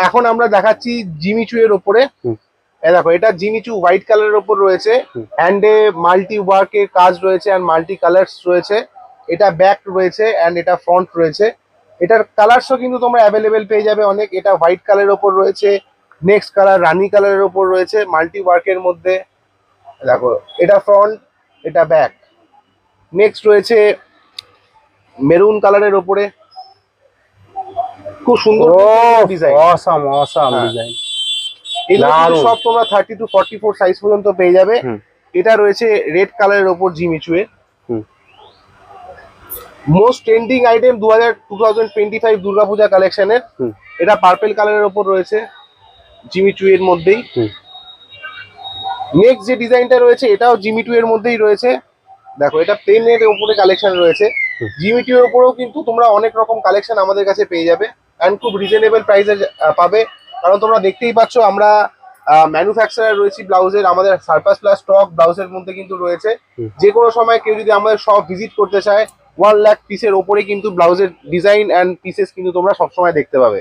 এখন আমরা দেখাচ্ছি জিমিচু এর ওপরে। দেখো এটা জিমিচু হোয়াইট কালারের ওপর রয়েছে, হ্যান্ডে মাল্টি ওয়ার্কের কাজ রয়েছে আর মাল্টি কালার্স রয়েছে। এটা ব্যাক রয়েছে অ্যান্ড এটা ফ্রন্ট রয়েছে। এটার কালার্সও কিন্তু তোমরা অ্যাভেলেবেল পেয়ে যাবে অনেক। এটা হোয়াইট কালারের ওপর রয়েছে, নেক্সট কালার রানি কালারের ওপর রয়েছে মাল্টি ওয়ার্কের মধ্যে। দেখো এটা ফ্রন্ট, এটা ব্যাক। নেক্সট রয়েছে মেরুন কালারের ওপরে, খুব সুন্দর ডিজাইন, অসাম অসাম ডিজাইন। এগুলো সব তোমরা 30 to 44 সাইজ পর্যন্ত পেয়ে যাবে। এটা রয়েছে রেড কালারের ওপর জিমিচু এর মোস্ট ট্রেন্ডিং আইটেম 2025 দুর্গাপূজা কালেকশনের। এটা পার্পল কালারের ওপর রয়েছে জিমিচু এর মধ্যেই। নেক্সট যে ডিজাইনটা রয়েছে এটাও জিমিচু এর মধ্যেই রয়েছে। দেখো এটা প্লেনের উপরে কালেকশন রয়েছে। জিমিচু এর উপরেও কিন্তু তোমরা অনেক রকম কালেকশন আমাদের কাছে পেয়ে যাবে এন্ড খুব রিজনেবল প্রাইসে পাবে। কারণ তোমরা দেখতেই পাচ্ছ আমরা ম্যানুফ্যাকচারার রয়েছি ব্লাউজের, আমাদের সারপ্লাস প্লাস স্টক ব্লাউজের মধ্যে কিন্তু রয়েছে। যে কোনো সময় কেউ যদি আমাদের শপ ভিজিট করতে চায় 1 লাখ পিসের ওপরে কিন্তু ব্লাউজের ডিজাইন অ্যান্ড পিসেস কিন্তু তোমরা সবসময় দেখতে পাবে।